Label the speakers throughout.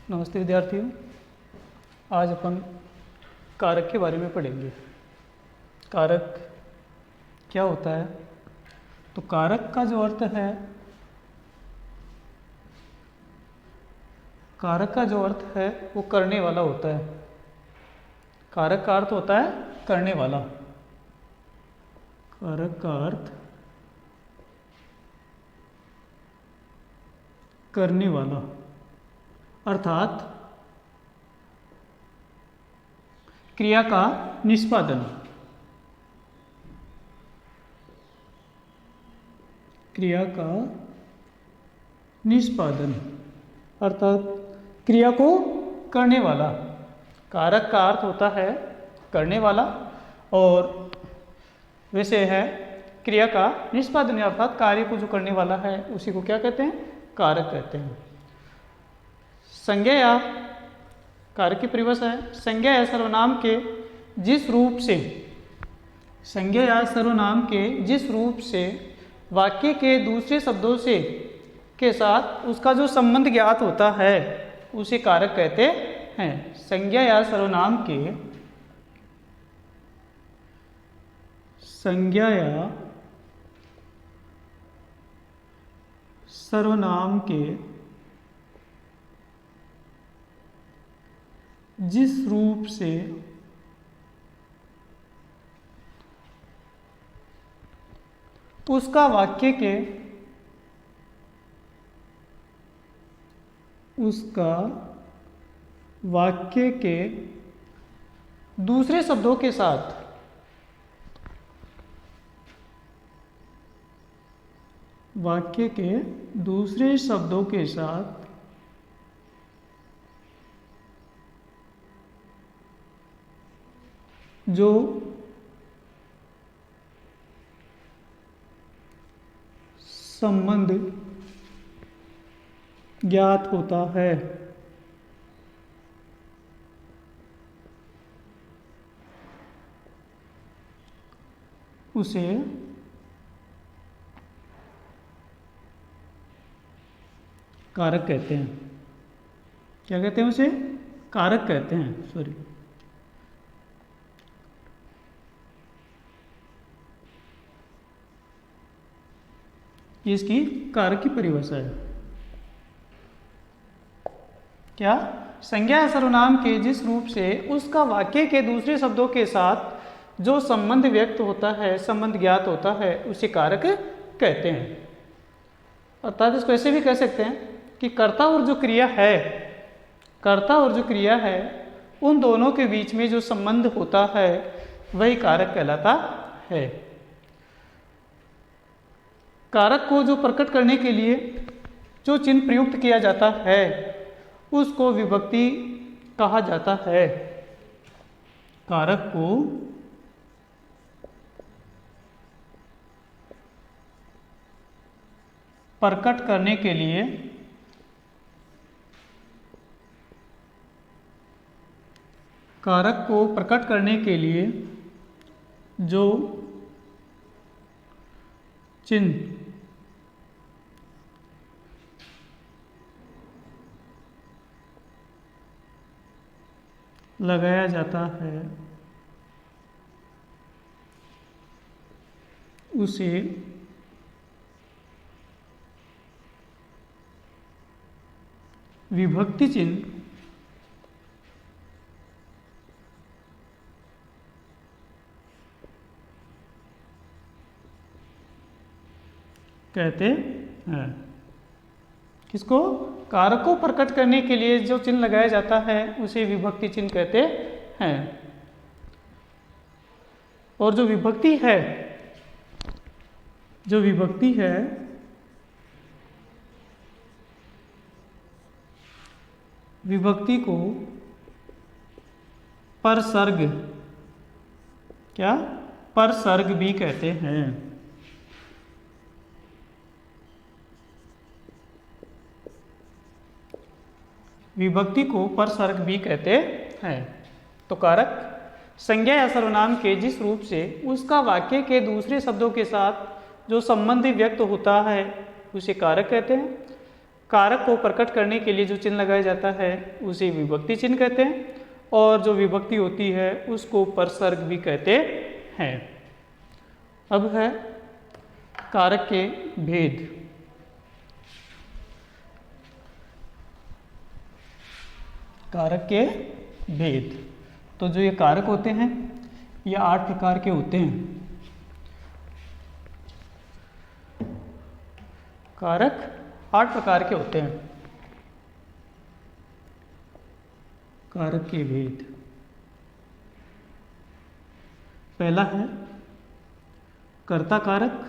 Speaker 1: नमस्ते विद्यार्थियों। आज अपन कारक के बारे में पढ़ेंगे। कारक क्या होता है? तो कारक का जो अर्थ है, कारक का जो अर्थ है वो करने वाला होता है। कारक का अर्थ होता है करने वाला। कारक का अर्थ करने वाला, अर्थात क्रिया का निष्पादन। क्रिया का निष्पादन अर्थात क्रिया को करने वाला। कारक का अर्थ होता है करने वाला और वैसे है क्रिया का निष्पादन अर्थात कार्य को जो करने वाला है उसी को क्या कहते हैं? कारक कहते हैं। संज्ञा या कारक की परिभाषा है, संज्ञा या सर्वनाम के जिस रूप से, संज्ञा या सर्वनाम के जिस रूप से वाक्य के दूसरे शब्दों से के साथ उसका जो संबंध ज्ञात होता है उसे कारक कहते हैं। संज्ञा या सर्वनाम के, संज्ञा या सर्वनाम के जिस रूप से उसका वाक्य के, उसका वाक्य के दूसरे शब्दों के साथ, वाक्य के दूसरे शब्दों के साथ जो संबंध ज्ञात होता है उसे कारक कहते हैं। क्या कहते हैं? उसे कारक कहते हैं। सॉरी, ये इसकी कारक की परिभाषा है। क्या? संज्ञा या सर्वनाम के जिस रूप से उसका वाक्य के दूसरे शब्दों के साथ जो संबंध व्यक्त होता है, संबंध ज्ञात होता है उसे कारक कहते हैं। अर्थात इसको ऐसे भी कह सकते हैं कि कर्ता और जो क्रिया है, कर्ता और जो क्रिया है उन दोनों के बीच में जो संबंध होता है वही कारक कहलाता है। कारक को जो प्रकट करने के लिए जो चिन्ह प्रयुक्त किया जाता है उसको विभक्ति कहा जाता है। कारक को प्रकट करने के लिए कारक को प्रकट करने के लिए जो चिन्ह लगाया जाता है उसे विभक्ति चिन्ह कहते हैं। किसको? कारक को प्रकट करने के लिए जो चिन्ह लगाया जाता है उसे विभक्ति चिन्ह कहते हैं। और जो विभक्ति है, जो विभक्ति है विभक्ति को परसर्ग, क्या? परसर्ग भी कहते हैं। विभक्ति को परसर्ग भी कहते हैं। तो कारक संज्ञा या सर्वनाम के जिस रूप से उसका वाक्य के दूसरे शब्दों के साथ जो संबंध व्यक्त होता है उसे कारक कहते हैं। कारक को प्रकट करने के लिए जो चिन्ह लगाया जाता है उसे विभक्ति चिन्ह कहते हैं, और जो विभक्ति होती है उसको परसर्ग भी कहते हैं। अब है कारक के भेद। कारक के भेद, तो जो ये कारक होते हैं ये 8 प्रकार के होते हैं। कारक 8 प्रकार के होते हैं। कारक के भेद, पहला है कर्ता कारक।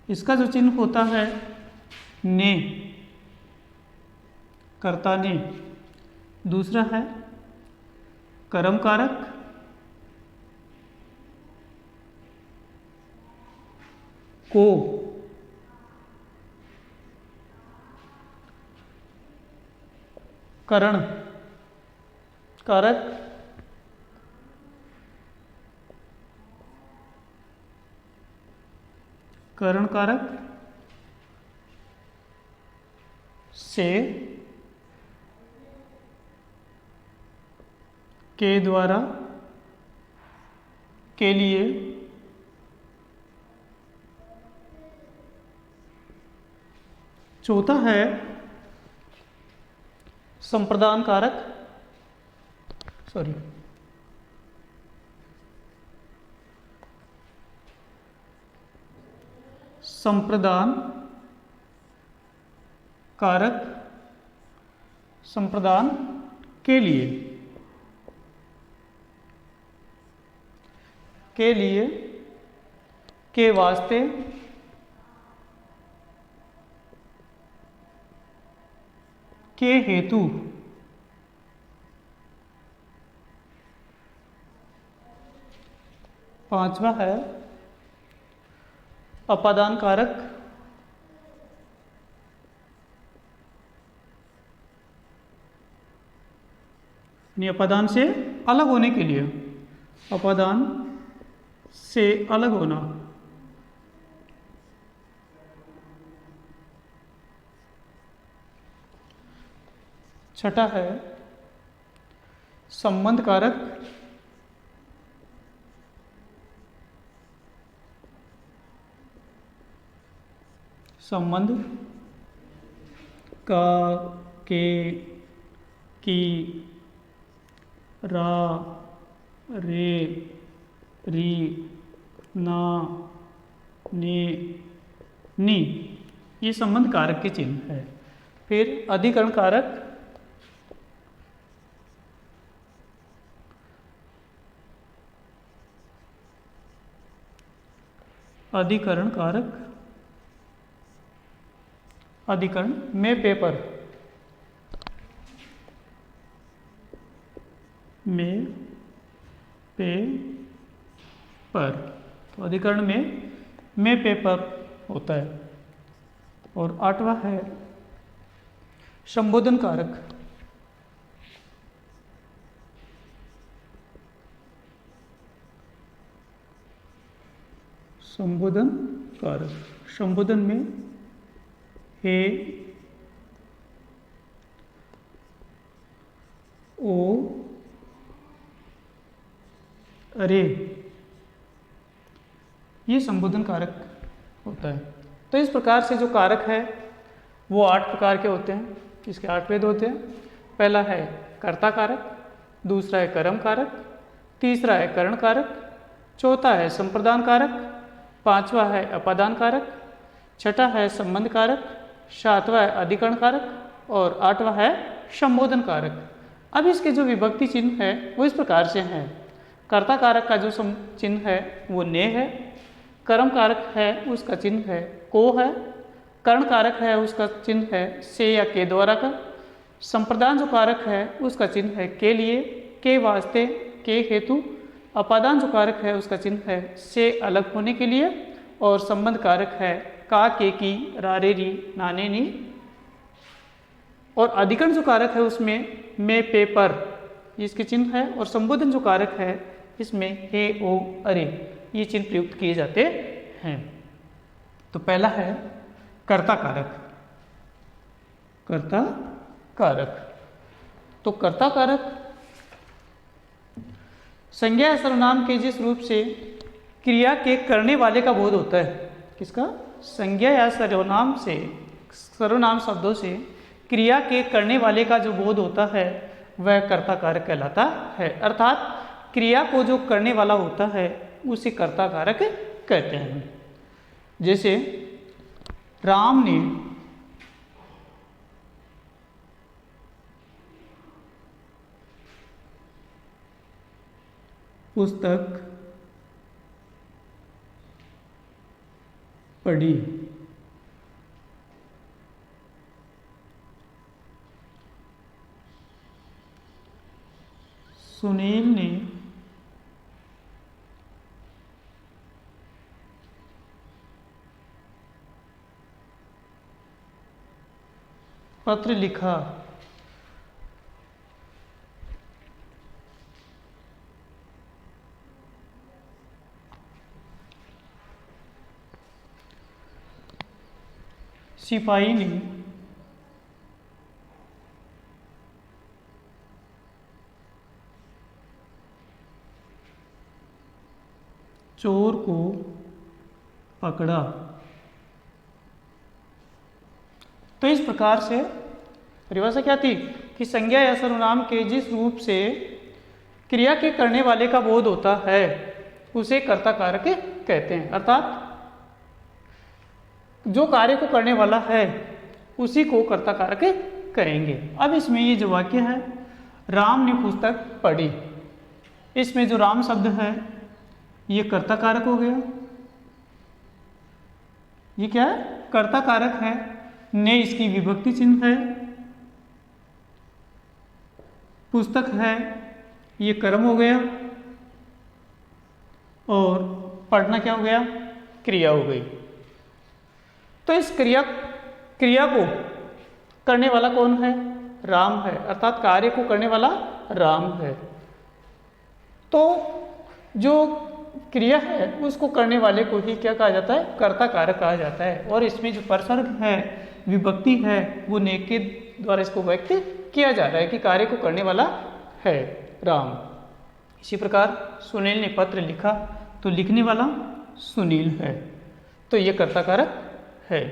Speaker 1: इसका जो चिन्ह होता है ने, कर्ता ने। दूसरा है कर्म कारक। को, करण कारक। करण कारक से, के द्वारा, के लिए, चौथा है संप्रदान कारक। संप्रदान कारक, संप्रदान के लिए, के लिए, के वास्ते, के हेतु, पांचवा है अपादान कारक। अपादान से अलग होने के लिए, अपादान से अलग होना। छठा है संबंध कारक। संबंध का, के, की, रा, रे, री, ना, ने, नी, ये संबंध कारक के चिन्ह है। फिर अधिकरण कारक। अधिकरण कारक, अधिकरण में पेपर, में पे पर, तो अधिकरण में पेपर होता है। और आठवां है संबोधन कारक। संबोधन कारक, संबोधन में हे, ओ, अरे, ये संबोधन कारक होता है। तो इस प्रकार से जो कारक है वो 8 प्रकार के होते हैं। इसके 8 भेद होते हैं। पहला है कर्ता कारक, दूसरा है कर्म कारक, तीसरा है करण कारक, चौथा है संप्रदान कारक, पांचवा है अपादान कारक, छठा है संबंध कारक, सातवां है अधिकरण कारक और आठवां है संबोधन कारक। अब इसके जो विभक्ति चिन्ह है वो इस प्रकार से हैं। कर्ता कारक का जो चिन्ह है वो ने है, कर्म कारक है उसका चिन्ह है को है, कर्ण कारक है उसका चिन्ह है से या के द्वारा का, संप्रदान जो कारक है उसका चिन्ह है के लिए, के वास्ते, के हेतु, अपादान जो कारक है उसका चिन्ह है से अलग होने के लिए, और संबंध कारक है का, के, की, रारे, री, नाने, नी, और अधिकरण जो कारक है उसमें में, पे, पर इसके चिन्ह है, और संबोधन जो कारक है इसमें हे, ओ, अरे ये चिन्ह प्रयुक्त किए जाते हैं। तो पहला है कर्ता कारक। कर्ता कारक, तो कर्ता कारक संज्ञा या सर्वनाम के जिस रूप से क्रिया के करने वाले का बोध होता है। किसका? संज्ञा या सर्वनाम से, सर्वनाम शब्दों से क्रिया के करने वाले का जो बोध होता है वह कर्ता कारक कहलाता है। अर्थात क्रिया को जो करने वाला होता है उसे कर्ता कारक कहते हैं। जैसे राम ने पुस्तक पढ़ी। सुनील ने पत्र लिखा। सिपाही ने चोर को पकड़ा। तो इस प्रकार से परिभाषा क्या थी कि संज्ञा या सर्वनाम के जिस रूप से क्रिया के करने वाले का बोध होता है उसे कर्ता कारक कहते हैं। अर्थात जो कार्य को करने वाला है उसी को कर्ता कारक कहेंगे। अब इसमें ये जो वाक्य है, राम ने पुस्तक पढ़ी, इसमें जो राम शब्द है ये कर्ता कारक हो गया। ये क्या है? कर्ता कारक है। ने इसकी विभक्ति चिन्ह है। पुस्तक है ये कर्म हो गया और पढ़ना क्या हो गया? क्रिया हो गई। तो इस क्रिया को करने वाला कौन है? राम है। अर्थात कार्य को करने वाला राम है। तो जो क्रिया है उसको करने वाले को ही क्या कहा जाता है? कर्ता कारक कहा जाता है। और इसमें जो परसर्ग है, विभक्ति है, वो ने के द्वारा इसको व्यक्त किया जा रहा है कि कार्य को करने वाला है राम। इसी प्रकार सुनील ने पत्र लिखा, तो लिखने वाला सुनील है, तो ये कर्ता कारक है।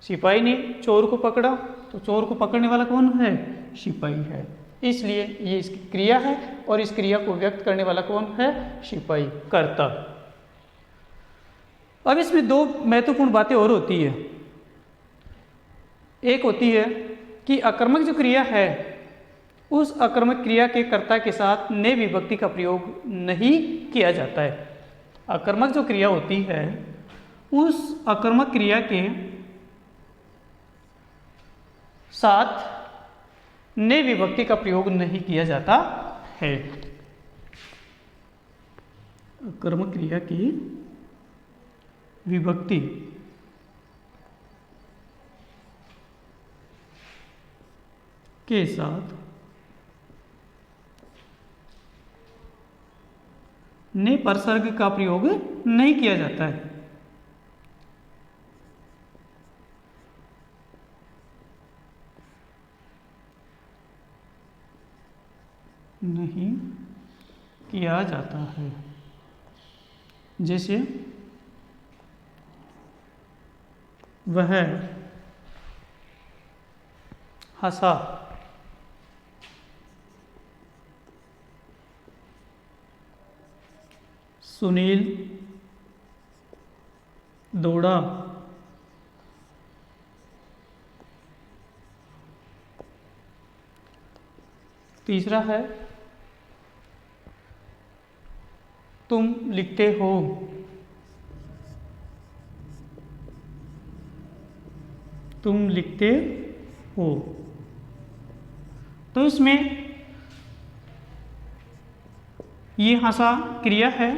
Speaker 1: सिपाही ने चोर को पकड़ा, तो चोर को पकड़ने वाला कौन है? सिपाही है। इसलिए ये इसकी क्रिया है और इस क्रिया को व्यक्त करने वाला कौन है? सिपाही, कर्ता। अब इसमें दो महत्वपूर्ण बातें और होती है। एक होती है कि अकर्मक जो क्रिया है उस अकर्मक क्रिया के कर्ता के साथ ने विभक्ति का प्रयोग नहीं किया जाता है। अकर्मक जो क्रिया होती है उस अकर्मक क्रिया के साथ ने विभक्ति का प्रयोग नहीं किया जाता है। अकर्मक क्रिया की विभक्ति के साथ ने परसर्ग का प्रयोग नहीं किया जाता है। नहीं किया जाता है। जैसे वह हंसा, सुनील दौड़ा, तीसरा है तुम लिखते हो, तुम लिखते हो। तो इसमें ये हंसा क्रिया है,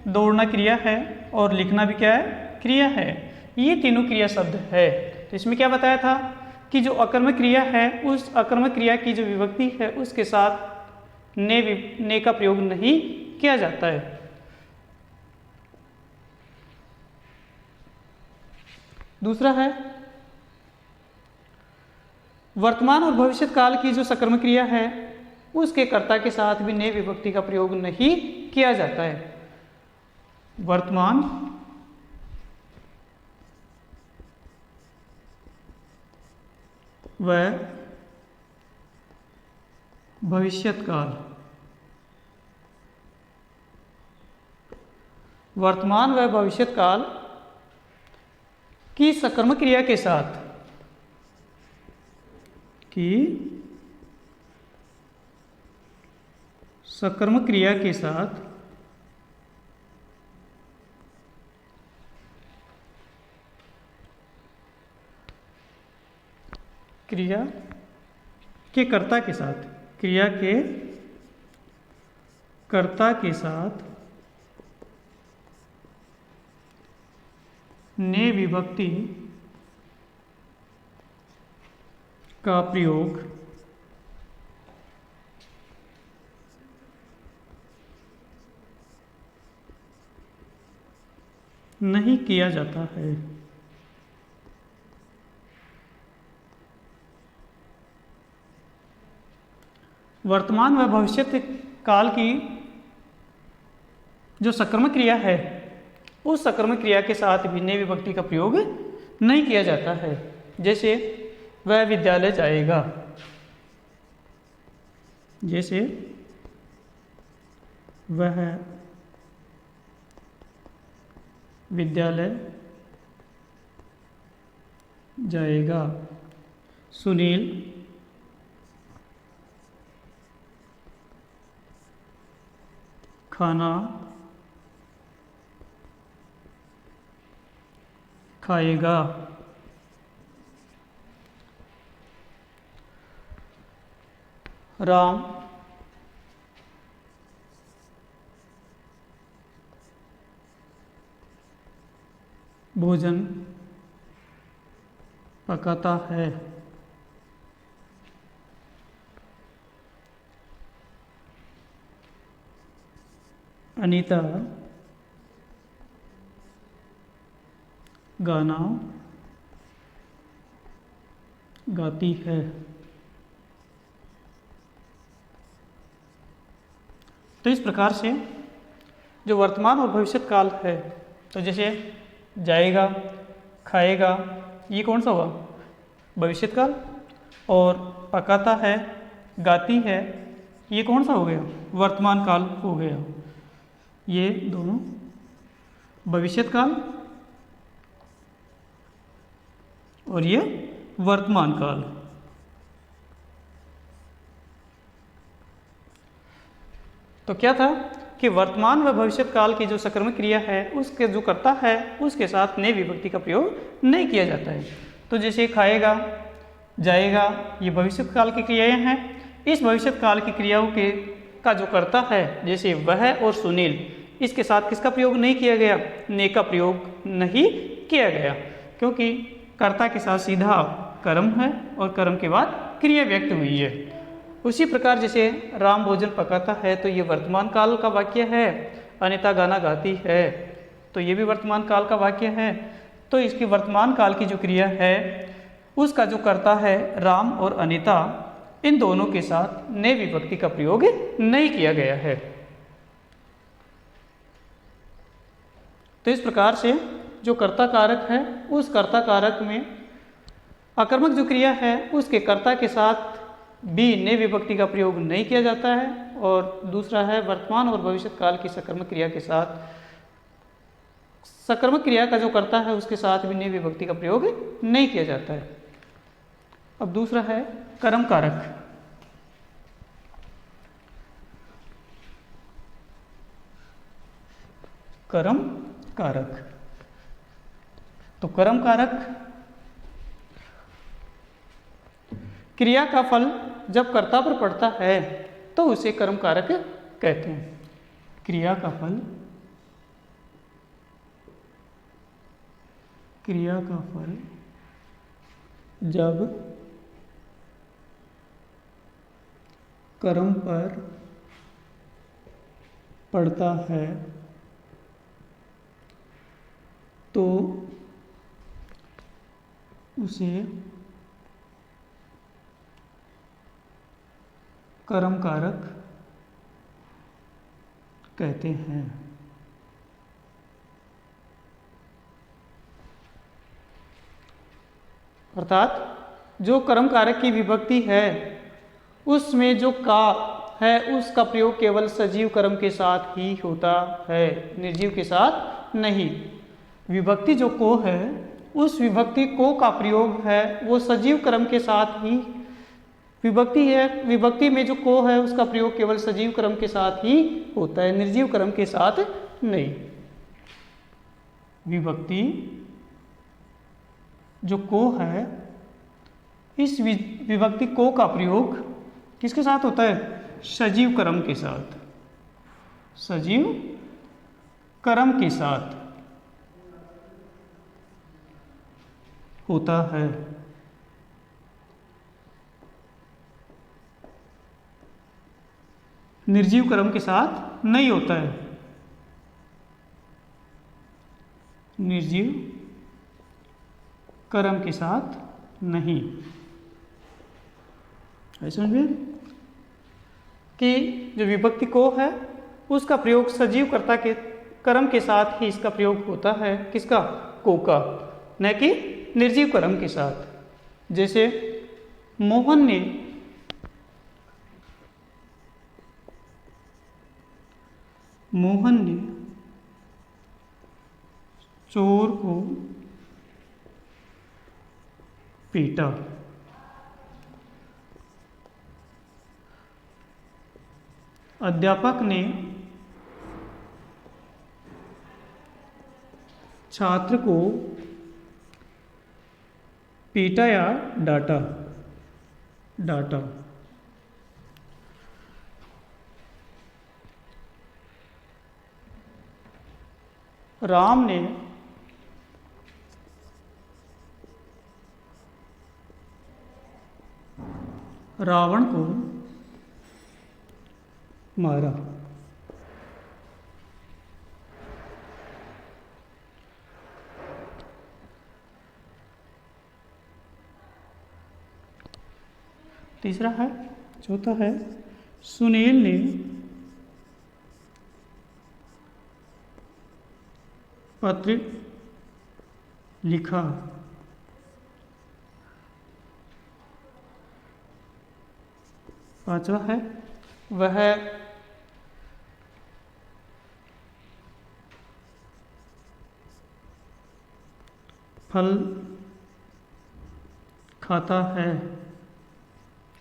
Speaker 1: दौड़ना क्रिया है और लिखना भी क्या है? क्रिया है। ये तीनों क्रिया शब्द है। तो इसमें क्या बताया था कि जो अकर्मक क्रिया है उस अकर्मक क्रिया की जो विभक्ति है उसके साथ ने का प्रयोग नहीं किया जाता है। दूसरा है वर्तमान और भविष्य काल की जो सकर्मक क्रिया है उसके कर्ता के साथ भी ने विभक्ति का प्रयोग नहीं किया जाता है। वर्तमान व भविष्यत काल, वर्तमान व भविष्यत काल की सकर्मक क्रिया के साथ सकर्मक क्रिया के साथ क्रिया के कर्ता के साथ, क्रिया के कर्ता के साथ ने विभक्ति का प्रयोग नहीं किया जाता है। वर्तमान व भविष्य काल की जो सकर्मक क्रिया है उस सकर्मक क्रिया के साथ भी ने विभक्ति का प्रयोग नहीं किया जाता है। जैसे वह विद्यालय जाएगा, जैसे वह विद्यालय जाएगा। सुनील खाना खाएगा। राम भोजन पकाता है। अनीता गाना गाती है। तो इस प्रकार से जो वर्तमान और भविष्य काल है, तो जैसे जाएगा, खाएगा, ये कौन सा हुआ? भविष्य काल। और पकाता है, गाती है, ये कौन सा हो गया? वर्तमान काल हो गया। ये दोनों भविष्य काल और ये वर्तमान काल। तो क्या था कि वर्तमान व भविष्य काल की जो सकर्मक क्रिया है उसके जो कर्ता है उसके साथ ने विभक्ति का प्रयोग नहीं किया जाता है। तो जैसे खाएगा, जाएगा, ये भविष्य काल की क्रियाएं हैं। इस भविष्य काल की क्रियाओं के का जो कर्ता है, जैसे वह और सुनील, इसके साथ किसका प्रयोग नहीं किया गया? ने का प्रयोग नहीं किया गया, क्योंकि कर्ता के साथ सीधा कर्म है और कर्म के बाद क्रिया व्यक्त हुई है। उसी प्रकार जैसे राम भोजन पकाता है तो ये वर्तमान काल का वाक्य है। अनीता गाना गाती है तो ये भी वर्तमान काल का वाक्य है। तो इसकी वर्तमान काल की जो क्रिया है उसका जो कर्ता है राम और अनीता, इन दोनों के साथ ने विभक्ति का प्रयोग नहीं किया गया है। तो इस प्रकार से जो कर्ता कारक है उस कर्ता कारक में आकर्मक जो क्रिया है उसके कर्ता के साथ भी ने विभक्ति का प्रयोग नहीं किया जाता है। और दूसरा है वर्तमान और भविष्य काल की सकर्मक क्रिया के साथ सकर्मक क्रिया का जो कर्ता है उसके साथ भी ने विभक्ति का प्रयोग नहीं किया जाता है। अब दूसरा है कर्म कारक। कर्म कारक, तो कर्म कारक क्रिया का फल जब कर्ता पर पड़ता है तो उसे कर्म कारक कहते हैं। क्रिया का फल, क्रिया का फल जब कर्म पर पड़ता है तो उसे कर्म कारक कहते हैं। अर्थात जो कर्म कारक की विभक्ति है उसमें जो का है उसका प्रयोग केवल सजीव कर्म के साथ ही होता है, निर्जीव के साथ नहीं। विभक्ति जो को है उस विभक्ति को का प्रयोग है वो सजीव कर्म के साथ ही विभक्ति है, विभक्ति में जो को है उसका प्रयोग केवल सजीव कर्म के साथ ही होता है, निर्जीव कर्म के साथ नहीं। विभक्ति जो को है इस विभक्ति को का प्रयोग किसके साथ होता है? सजीव कर्म के साथ, सजीव कर्म के साथ होता है। निर्जीव कर्म के साथ नहीं होता है। निर्जीव कर्म के साथ नहीं। ऐसे समझ में कि जो विभक्ति को है उसका प्रयोग सजीव कर्ता के कर्म के साथ ही इसका प्रयोग होता है। किसका? को का, न कि निर्जीव कर्म के साथ। जैसे मोहन ने चोर को पीटा। अध्यापक ने छात्र को पीटा या डांटा। राम ने रावण को मारा। तीसरा है, चौथा है, सुनील ने पत्र लिखा। पांचवा है, वह फल खाता है।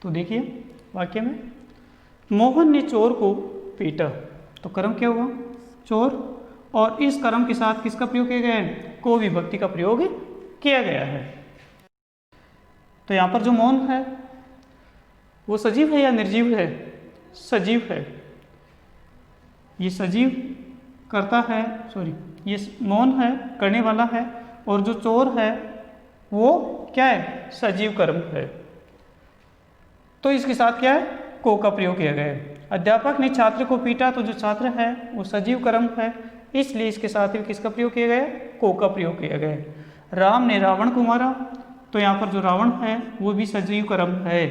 Speaker 1: तो देखिए वाक्य में मोहन ने चोर को पीटा, तो कर्म क्या हुआ? चोर। और इस कर्म के साथ किसका प्रयोग किया गया है? को विभक्ति का प्रयोग किया गया है। तो यहां पर जो मौन है वो सजीव है या निर्जीव है? सजीव है। ये सजीव करता है, सॉरी, ये मौन है, करने वाला है, और जो चोर है वो क्या है? सजीव कर्म है। तो इसके साथ क्या है? को का प्रयोग किया गया है। अध्यापक ने छात्र को पीटा, तो जो छात्र है वो सजीव कर्म है, इसलिए इसके साथ ही किसका प्रयोग किया गया है? को का प्रयोग किया गया है। राम ने रावण को मारा, तो यहाँ पर जो रावण है वो भी सजीव कर्म है,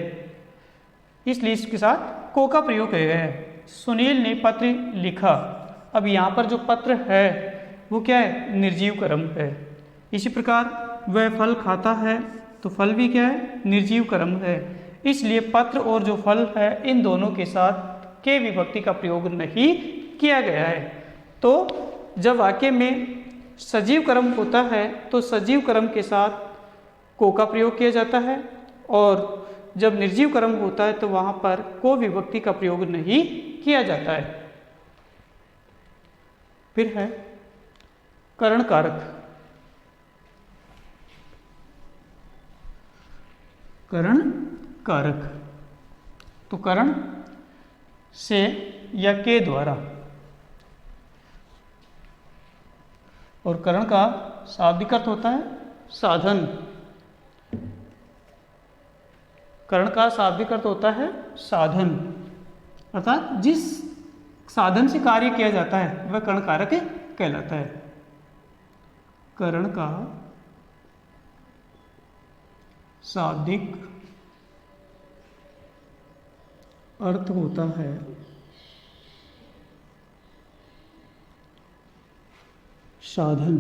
Speaker 1: इसलिए इसके साथ को का प्रयोग किया गया है। सुनील ने पत्र लिखा, अब यहाँ पर जो पत्र है वो क्या है? निर्जीव कर्म है। इसी प्रकार वह फल खाता है, तो फल भी क्या है? निर्जीव कर्म है, इसलिए पत्र और जो फल है इन दोनों के साथ के विभक्ति का प्रयोग नहीं किया गया है। तो जब वाक्य में सजीव कर्म होता है तो सजीव कर्म के साथ को का प्रयोग किया जाता है, और जब निर्जीव कर्म होता है तो वहां पर को विभक्ति का प्रयोग नहीं किया जाता है। फिर है करण कारक। करण कारक, तो करण से या के द्वारा, और करण का शाब्दिक अर्थ होता है साधन। करण का शाब्दिक अर्थ होता है साधन, अर्थात जिस साधन से कार्य किया जाता है वह करण कारक कहलाता है। करण का शाब्दिक अर्थ होता है साधन,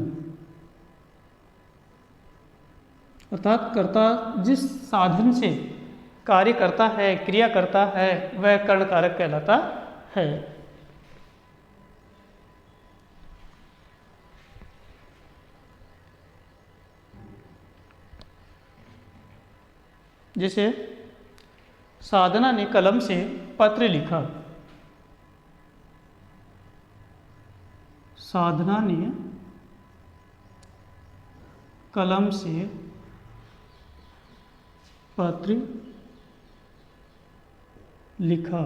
Speaker 1: अर्थात कर्ता जिस साधन से कार्य करता है, क्रिया करता है, वह कर्ण कारक कहलाता है। जैसे साधना ने कलम से पत्र लिखा। साधना ने कलम से पत्र लिखा।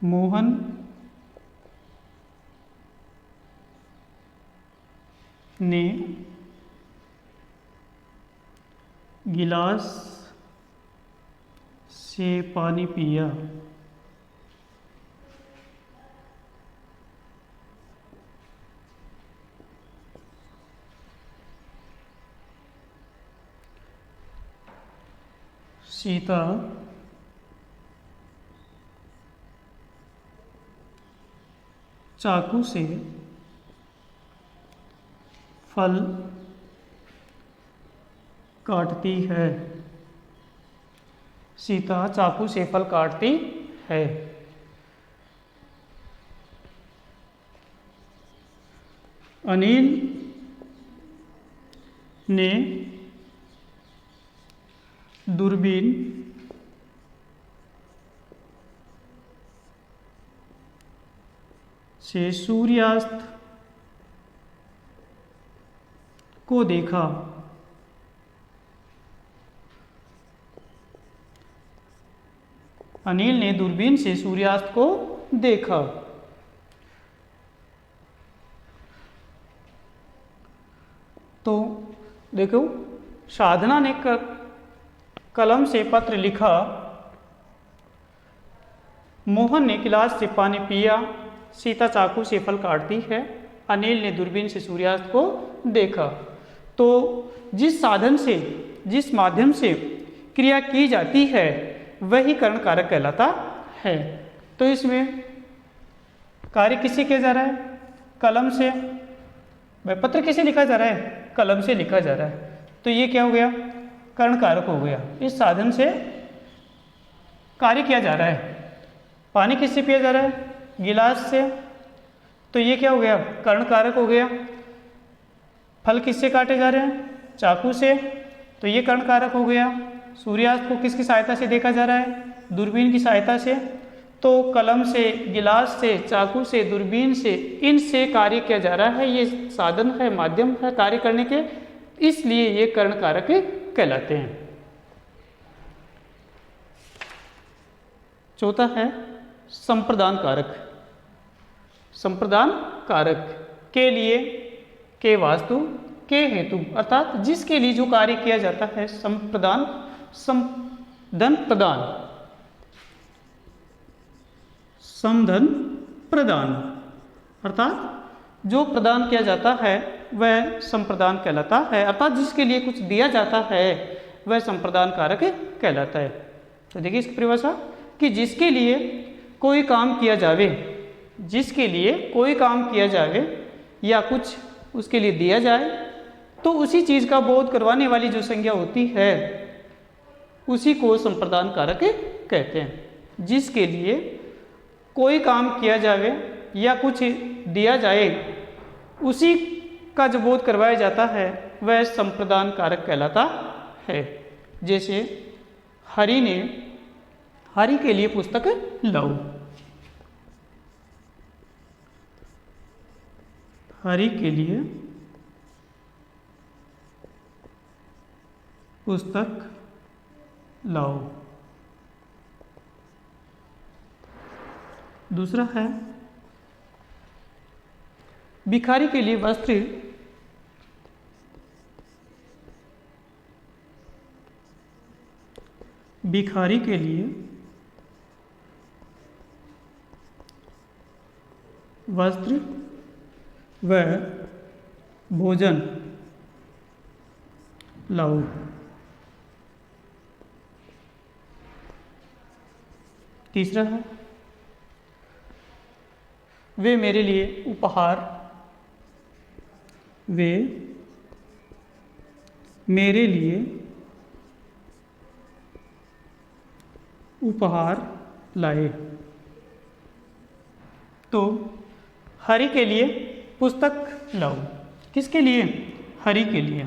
Speaker 1: मोहन ने गिलास से पानी पिया। सीता चाकू से फल काटती है। सीता चाकू से फल काटती है। अनिल ने दूरबीन से सूर्यास्त को देखा। अनिल ने दूरबीन से सूर्यास्त को देखा। तो देखो, साधना ने कलम से पत्र लिखा, मोहन ने गिलास से पानी पिया, सीता चाकू से फल काटती है, अनिल ने दूरबीन से सूर्यास्त को देखा। तो जिस साधन से, जिस माध्यम से क्रिया की जाती है वही कर्ण कारक कहलाता है। तो इसमें कार्य किससे किया जा रहा है? कलम से। वह पत्र किसे लिखा जा रहा है? कलम से लिखा जा रहा है। तो ये क्या हो गया? कर्ण कारक हो गया। इस साधन से कार्य किया जा रहा है। पानी किससे पिया जा रहा है? गिलास से। तो ये क्या हो गया? कर्ण कारक हो गया। फल किससे काटे जा रहे हैं? चाकू से। तो ये कर्ण कारक हो गया। सूर्यास्त को किसकी सहायता से देखा जा रहा है? दूरबीन की सहायता से। तो कलम से, गिलास से, चाकू से, दूरबीन से, इनसे कार्य किया जा रहा है। ये साधन है, माध्यम है कार्य करने के, इसलिए ये कर्ण कारक कहलाते हैं। चौथा है संप्रदान कारक। संप्रदान कारक के लिए, के वास्तु, के हेतु, अर्थात जिसके लिए जो कार्य किया जाता है, संप्रदान, समधन प्रदान, समधन प्रदान, अर्थात जो प्रदान किया जाता है वह संप्रदान कहलाता है। अर्थात जिसके लिए कुछ दिया जाता है वह संप्रदान कारक कहलाता है। तो देखिए इसकी परिभाषा कि जिसके लिए कोई काम किया जावे, जिसके लिए कोई काम किया जावे या कुछ उसके लिए दिया जाए, तो उसी चीज का बोध करवाने वाली जो संज्ञा होती है उसी को संप्रदान कारक कहते हैं। जिसके लिए कोई काम किया जावे या कुछ दिया जाए, उसी का जो बोध करवाया जाता है वह संप्रदान कारक कहलाता है। जैसे हरि ने, हरि के लिए पुस्तक लाओ। हरि के लिए पुस्तक लाओ। दूसरा है भिखारी के लिए वस्त्र भिखारी के लिए वस्त्र व भोजन लाओ। तीसरा है वे मेरे लिए उपहार, वे मेरे लिए उपहार लाए। तो हरि के लिए पुस्तक लाओ। किसके लिए? हरि के लिए।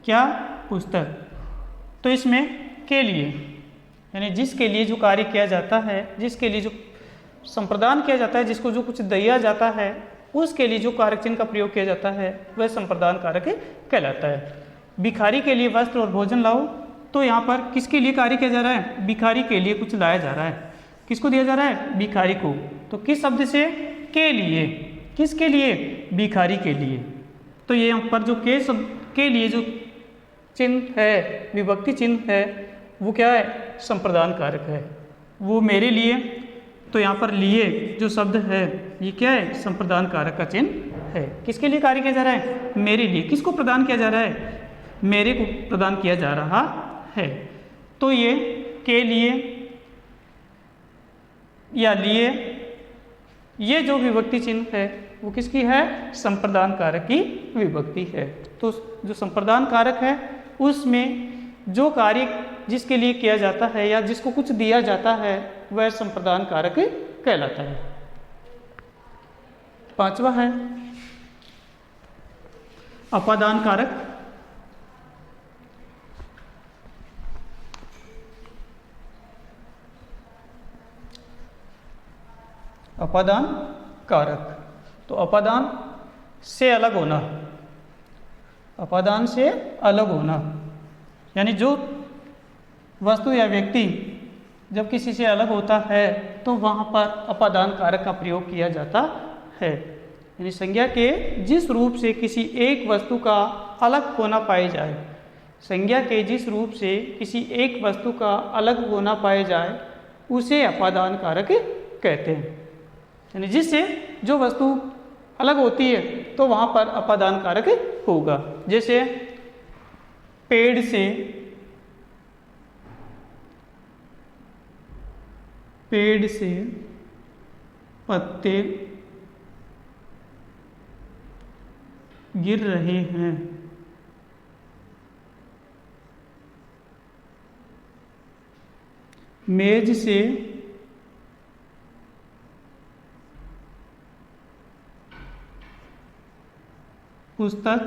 Speaker 1: क्या? पुस्तक। तो इसमें के लिए यानी जिसके लिए जो कार्य किया जाता है, जिसके लिए जो संप्रदान किया जाता है, जिसको जो कुछ दिया जाता है, उसके लिए जो कारक चिन्ह का प्रयोग किया जाता है वह संप्रदान कारक कहलाता है। भिखारी के लिए वस्त्र और भोजन लाओ। तो यहाँ पर किसके लिए कार्य किया जा रहा है? भिखारी के लिए कुछ लाया जा रहा है। किसको दिया जा रहा है? भिखारी को। तो किस शब्द से? के लिए। किसके लिए? भिखारी के लिए। तो ये यहाँ पर जो के शब्द के लिए जो चिन्ह है, विभक्ति चिन्ह है, वो क्या है? संप्रदान कारक है। वो मेरे लिए, तो यहाँ पर लिए जो शब्द है ये क्या है? संप्रदान कारक का चिन्ह है। किसके लिए कार्य किया जा रहा है? मेरे लिए। किसको प्रदान किया जा रहा है? मेरे को प्रदान किया जा रहा है। तो ये के लिए या लिए, ये जो विभक्ति चिन्ह है वो किसकी है? संप्रदान कारक की विभक्ति है। तो जो संप्रदान कारक है उसमें जो कार्य जिसके लिए किया जाता है या जिसको कुछ दिया जाता है वह संप्रदान कारक कहलाता है। पांचवा है अपादान कारक। अपादान कारक, तो अपादान से अलग होना, अपादान से अलग होना यानी जो वस्तु या व्यक्ति जब किसी से अलग होता है तो वहाँ पर अपादान कारक का प्रयोग किया जाता है। यानी संज्ञा के जिस रूप से किसी एक वस्तु का अलग होना पाया जाए, संज्ञा के जिस रूप से किसी एक वस्तु का अलग होना पाया जाए उसे अपादान कारक कहते हैं। यानी जिससे जो वस्तु अलग होती है तो वहाँ पर अपादान कारक होगा। जैसे पेड़ से पत्ते गिर रहे हैं, मेज से पुस्तक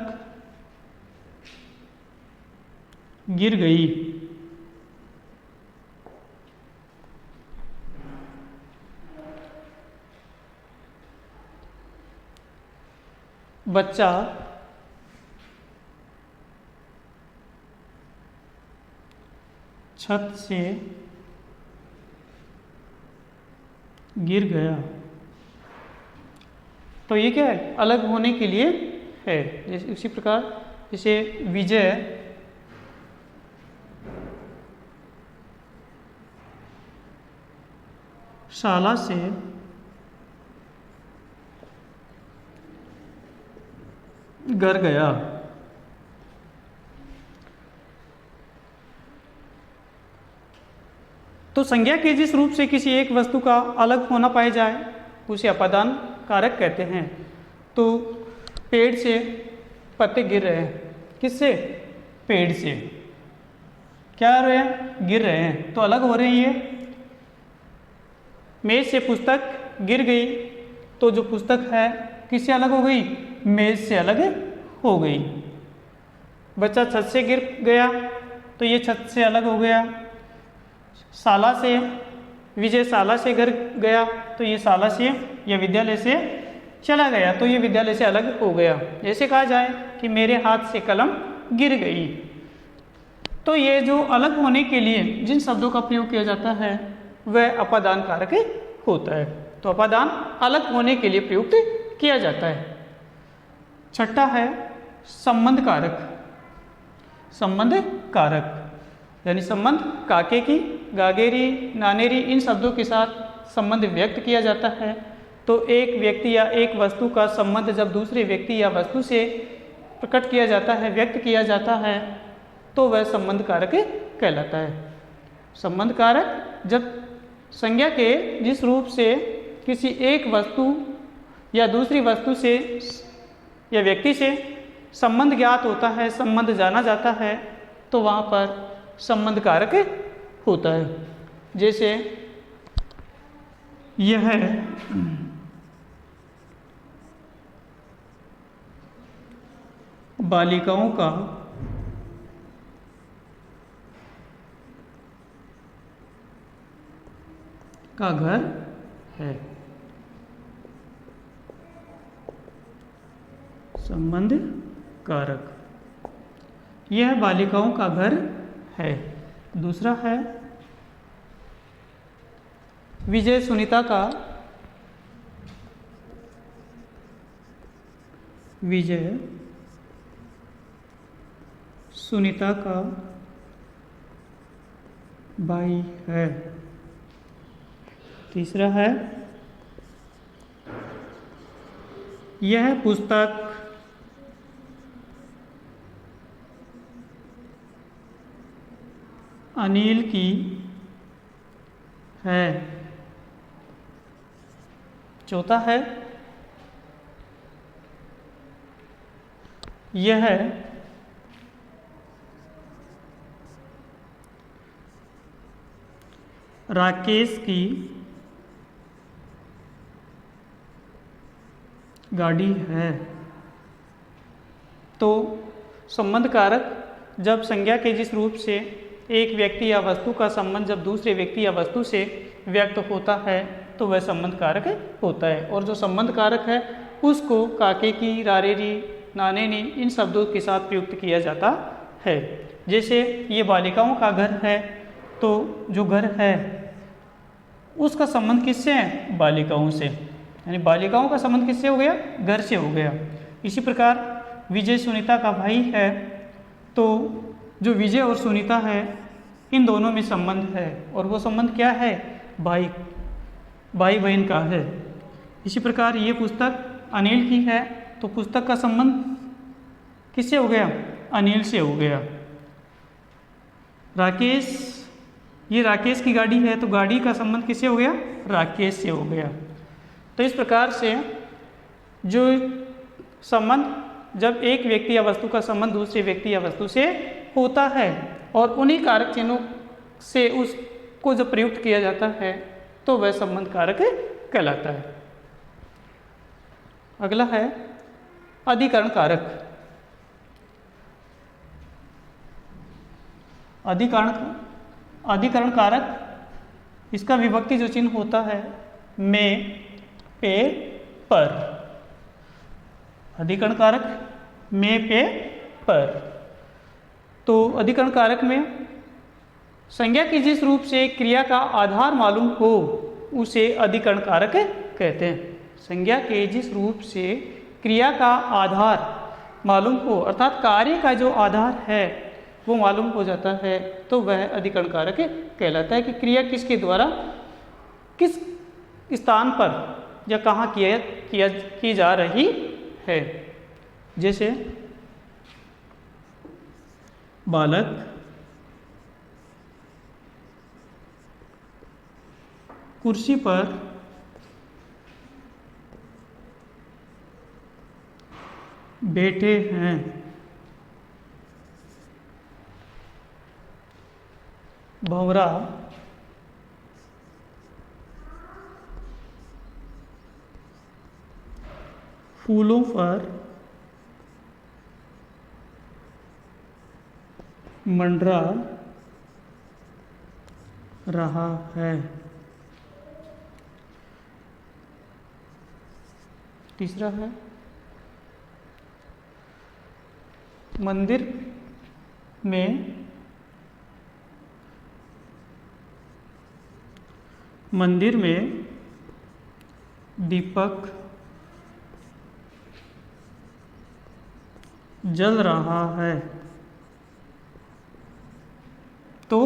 Speaker 1: गिर गई। बच्चा छत से गिर गया। तो ये क्या है? अलग होने के लिए है। जैसे उसी प्रकार जैसे विजय शाला से घर गया। तो संज्ञा के जिस रूप से किसी एक वस्तु का अलग होना पाया जाए उसे अपादान कारक कहते हैं। तो पेड़ से पत्ते गिर रहे हैं, किससे? पेड़ से। क्या हो रहे हैं? गिर रहे हैं, तो अलग हो रही है। मेज से पुस्तक गिर गई, तो जो पुस्तक है किससे अलग हो गई? मेज से अलग हो गई। बच्चा छत से गिर गया, तो ये छत से अलग हो गया। शाला से, विजय शाला से घर गया, तो ये शाला से या विद्यालय से चला गया, तो ये विद्यालय से अलग हो गया। जैसे कहा जाए कि मेरे हाथ से कलम गिर गई। तो ये जो अलग होने के लिए जिन शब्दों का प्रयोग किया जाता है वह अपादान कारक होता है। तो अपादान अलग होने के लिए प्रयुक्त किया जाता है। छठा है संबंध कारक। संबंध कारक यानी संबंध काके की, गागेरी, नानेरी इन शब्दों के साथ संबंध व्यक्त किया जाता है। तो एक व्यक्ति या एक वस्तु का संबंध जब दूसरे व्यक्ति या वस्तु से प्रकट किया जाता है, व्यक्त किया जाता है, तो वह संबंध कारक कहलाता है। संबंध कारक जब संज्ञा के जिस रूप से किसी एक वस्तु या दूसरी वस्तु से या व्यक्ति से संबंध ज्ञात होता है, संबंध जाना जाता है, तो वहाँ पर संबंध कारक होता है। जैसे यह बालिकाओं का घर है। संबंध कारक, यह बालिकाओं का घर है। दूसरा है विजय सुनीता का भाई है। तीसरा है यह पुस्तक अनिल की है। चौथा है यह राकेश की गाड़ी है। तो संबंध कारक जब संज्ञा के जिस रूप से एक व्यक्ति या वस्तु का संबंध जब दूसरे व्यक्ति या वस्तु से व्यक्त होता है तो वह संबंध कारक होता है। और जो संबंध कारक है उसको काके की, रारेरी, नाने नी इन शब्दों के साथ प्रयुक्त किया जाता है। जैसे ये बालिकाओं का घर है, तो जो घर है उसका संबंध किससे है? बालिकाओं से, यानी बालिकाओं का संबंध किससे हो गया? घर से हो गया। इसी प्रकार विजय सुनीता का भाई है, तो जो विजय और सुनीता है इन दोनों में संबंध है, और वो संबंध क्या है? भाई बहन का है। इसी प्रकार ये पुस्तक अनिल की है, तो पुस्तक का संबंध किससे हो गया? अनिल से हो गया। राकेश, ये राकेश की गाड़ी है, तो गाड़ी का संबंध किससे हो गया? राकेश से हो गया। तो इस प्रकार से जो संबंध जब एक व्यक्ति या वस्तु का संबंध दूसरे व्यक्ति या वस्तु से होता है और उन्हीं कारक चिन्हों से उसको जब प्रयुक्त किया जाता है तो वह संबंध कारक कहलाता है। अगला है अधिकरण कारक। अधिकरण कारक, इसका विभक्ति जो चिन्ह होता है में, पे, पर। अधिकरण कारक में, पे, पर। तो अधिकरण कारक में संज्ञा की जिस रूप से क्रिया का आधार मालूम हो उसे अधिकरण कारक कहते हैं। संज्ञा के जिस रूप से क्रिया का आधार मालूम हो, अर्थात कार्य का जो आधार है वो मालूम हो जाता है, तो वह अधिकरण कारक कहलाता है कि क्रिया किसके द्वारा किस स्थान पर या कहाँ की जा रही है। जैसे बालक कुर्सी पर बैठे हैं। भंवरा फूलों पर मंडरा रहा है। तीसरा है मंदिर में दीपक जल रहा है। तो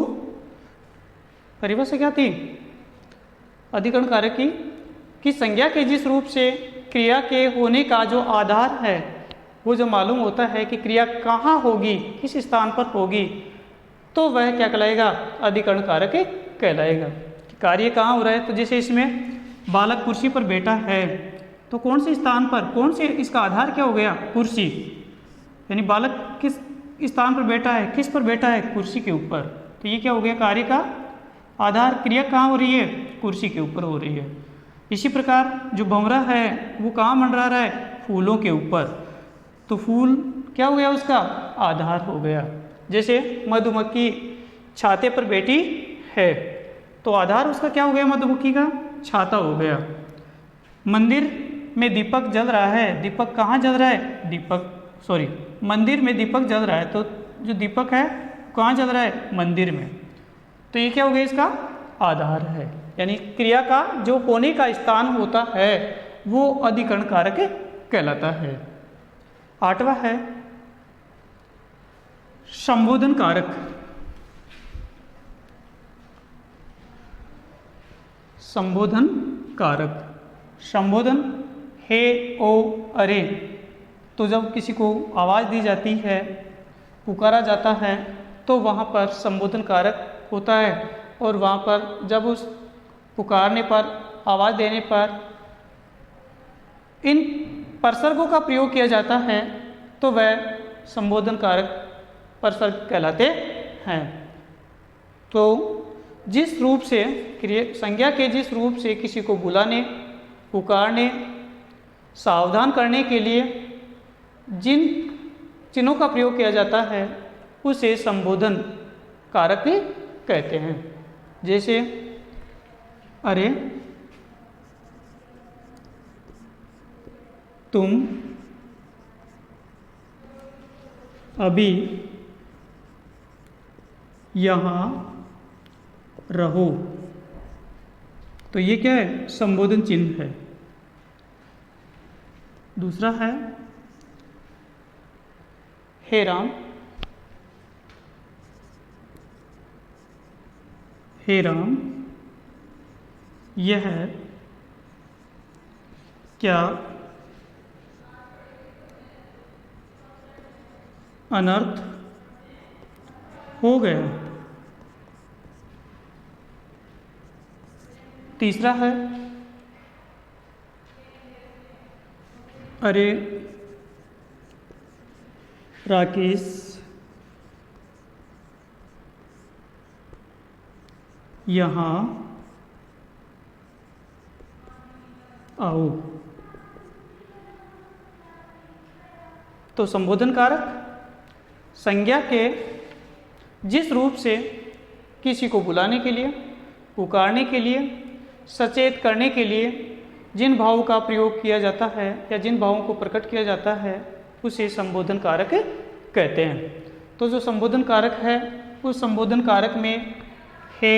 Speaker 1: परिभाषा क्या थी अधिकरण कारक की? संज्ञा के जिस रूप से क्रिया के होने का जो आधार है वो जो मालूम होता है कि क्रिया कहाँ होगी, किस स्थान पर होगी, तो वह क्या कहलाएगा, अधिकरण कारक कहलाएगा। कार्य कहाँ हो रहा है, तो जैसे इसमें बालक कुर्सी पर बैठा है, तो कौन से स्थान पर, कौन से, इसका आधार क्या हो गया, कुर्सी, यानी बालक किस स्थान पर बैठा है, किस पर बैठा है, कुर्सी के ऊपर। तो ये क्या हो गया, कार्य का आधार, क्रिया कहाँ हो रही है, कुर्सी के ऊपर हो रही है। इसी प्रकार जो भंवरा है वो कहाँ मंडरा रहा है, फूलों के ऊपर, तो फूल क्या हो गया, उसका आधार हो गया। जैसे मधुमक्खी छाते पर बैठी है, तो आधार उसका क्या हो गया, मधुमक्खी का छाता हो गया। मंदिर में दीपक जल रहा है, दीपक कहाँ जल रहा है, मंदिर में दीपक जल रहा है, तो जो दीपक है कहाँ जल रहा है, मंदिर में, तो ये क्या हो गया, इसका आधार है। यानी क्रिया का जो होने का स्थान होता है वो अधिकरण कारक कहलाता है। 8वां है संबोधन कारक। संबोधन कारक, संबोधन हे, ओ, अरे, तो जब किसी को आवाज़ दी जाती है, पुकारा जाता है, तो वहाँ पर संबोधन कारक होता है। और वहाँ पर जब उस पुकारने पर, आवाज़ देने पर इन परसर्गों का प्रयोग किया जाता है, तो वह संबोधन कारक परसर्ग कहलाते हैं। तो जिस रूप से संज्ञा के जिस रूप से किसी को बुलाने, पुकारने, सावधान करने के लिए जिन चिन्हों का प्रयोग किया जाता है उसे संबोधन कारक कहते हैं। जैसे अरे, तुम, अभी, यहाँ रहो, तो ये क्या है, संबोधन चिन्ह है। दूसरा है हे राम, हे राम, यह क्या अनर्थ हो गया। तीसरा है अरे राकेश, यहाँ आओ। तो संबोधन कारक संज्ञा के जिस रूप से किसी को बुलाने के लिए, पुकारने के लिए, सचेत करने के लिए जिन भावों का प्रयोग किया जाता है या जिन भावों को प्रकट किया जाता है उसे संबोधन कारक कहते हैं। तो जो संबोधन कारक है उस संबोधन कारक में हे,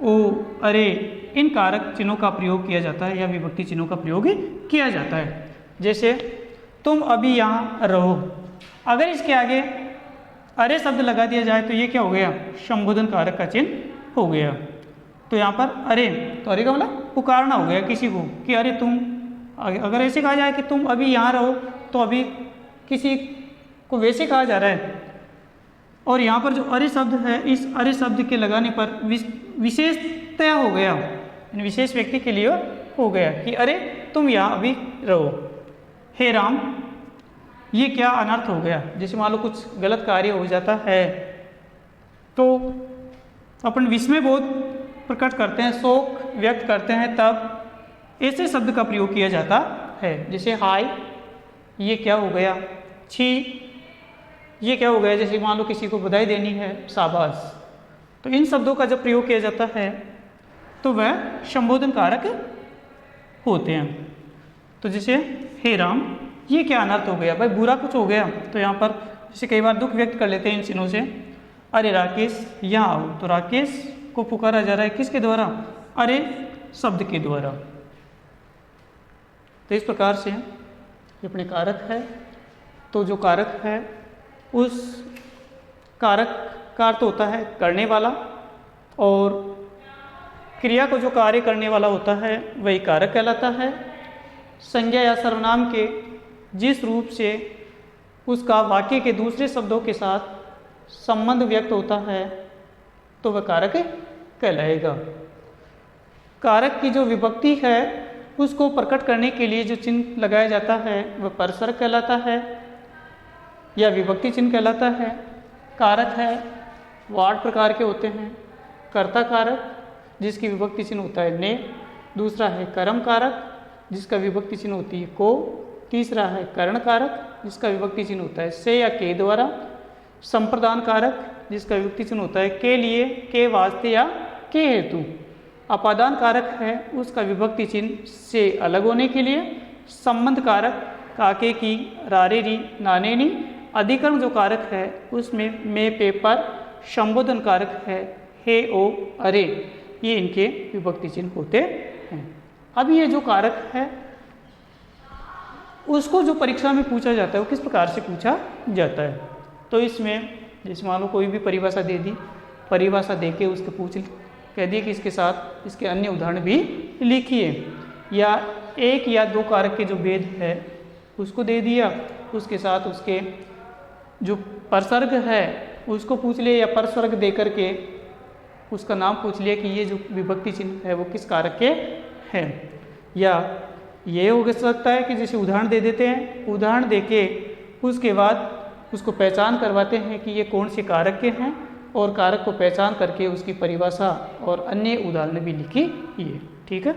Speaker 1: ओ, अरे, इन कारक चिन्हों का प्रयोग किया जाता है या विभक्ति चिन्हों का प्रयोग किया जाता है। जैसे तुम अभी यहाँ रहो, अगर इसके आगे अरे शब्द लगा दिया जाए तो ये क्या हो गया, संबोधन कारक का चिन्ह हो गया। तो यहाँ पर अरे, तो अरे का मतलब पुकारना हो गया किसी को कि अरे तुम, अगर ऐसे कहा जाए कि तुम अभी यहाँ रहो तो अभी किसी को वैसे कहा जा रहा है। और यहाँ पर जो अरे शब्द है, इस अरे शब्द के लगाने पर विशेषतया हो गया, विशेष व्यक्ति के लिए हो गया कि अरे तुम यहाँ अभी रहो। हे राम, ये क्या अनर्थ हो गया। जैसे मान लो कुछ गलत कार्य हो जाता है तो अपन विस्मय बोध प्रकट करते हैं, शोक व्यक्त करते हैं, तब ऐसे शब्द का प्रयोग किया जाता है। जैसे हाय, ये क्या हो गया, छी, ये क्या हो गया। जैसे मान लो किसी को बधाई देनी है, शाबाश। तो इन शब्दों का जब प्रयोग किया जाता है तो वह संबोधन कारक होते हैं। तो जैसे हे राम, ये क्या अनर्थ हो गया, भाई बुरा कुछ हो गया। तो यहाँ पर जैसे कई बार दुख व्यक्त कर लेते हैं इन चिन्हों से। अरे राकेश, यहाँ आओ, तो राकेश को पुकारा जा रहा है किसके द्वारा, अरे शब्द के द्वारा। तो इस प्रकार से ये अपने कारक है। तो जो कारक है उस कारक का अर्थ होता है करने वाला, और क्रिया को जो कार्य करने वाला होता है वही कारक कहलाता है। संज्ञा या सर्वनाम के जिस रूप से उसका वाक्य के दूसरे शब्दों के साथ संबंध व्यक्त होता है तो वह कारक कहलाएगा। कारक की जो विभक्ति है उसको प्रकट करने के लिए जो चिन्ह लगाया जाता है वह परसर्ग कहलाता है या विभक्ति चिन्ह कहलाता है। कारक है वो 8 प्रकार के होते हैं। कर्ता कारक जिसकी विभक्ति चिन्ह होता है ने। दूसरा है कर्म कारक जिसका विभक्ति चिन्ह होती है को। तीसरा है करण कारक जिसका विभक्ति चिन्ह होता है से या के द्वारा। संप्रदान कारक जिसका विभक्ति चिन्ह होता है के लिए, के वास्ते या के हेतु। अपादान कारक है उसका विभक्ति चिन्ह से अलग होने के लिए। संबंध कारक काके की, रारे री, नाने नी। अधिकरण जो कारक है उसमें में, पे, पर। संबोधन कारक है हे, ओ, अरे। ये इनके विभक्ति चिन्ह होते हैं। अब ये जो कारक है उसको जो परीक्षा में पूछा जाता है वो किस प्रकार से पूछा जाता है। तो इसमें जैसे मान लो कोई भी परिभाषा दे दी, परिभाषा दे के उसके पूछ कह दिए कि इसके साथ इसके अन्य उदाहरण भी लिखिए, या एक या दो कारक के जो भेद है उसको दे दिया, उसके साथ उसके जो परसर्ग है उसको पूछ लिया, या परसर्ग दे करके उसका नाम पूछ लिया कि ये जो विभक्ति चिन्ह है वो किस कारक के हैं। या ये हो सकता है कि जैसे उदाहरण दे देते हैं, उदाहरण देके उसके बाद उसको पहचान करवाते हैं कि ये कौन से कारक के हैं, और कारक को पहचान करके उसकी परिभाषा और अन्य उदाहरण भी लिखी ये। ठीक है।